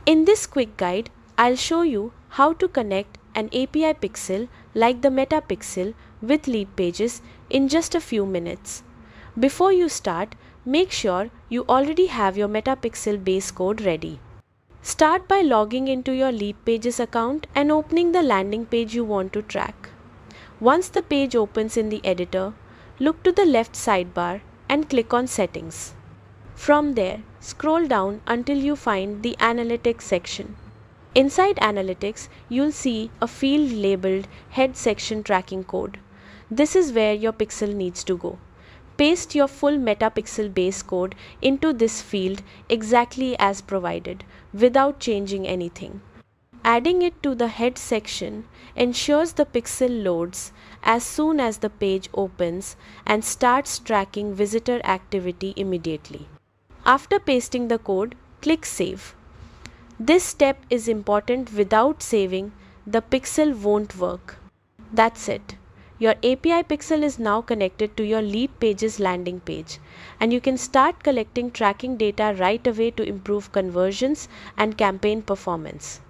In this quick guide, I'll show you how to connect an API pixel like the Meta pixel with Leadpages in just a few minutes. Before you start, make sure you already have your Meta pixel base code ready. Start by logging into your Leadpages account and opening the landing page you want to track. Once the page opens in the editor, look to the left sidebar and click on Settings. From there, scroll down until you find the Analytics section. Inside Analytics, you'll see a field labeled Head Section Tracking Code. This is where your pixel needs to go. Paste your full metapixel base code into this field exactly as provided, without changing anything. Adding it to the head section ensures the pixel loads as soon as the page opens and starts tracking visitor activity immediately. After pasting the code, click Save. This step is important. Without saving, the pixel won't work. That's it. Your API pixel is now connected to your Leadpages landing page, and you can start collecting tracking data right away to improve conversions and campaign performance.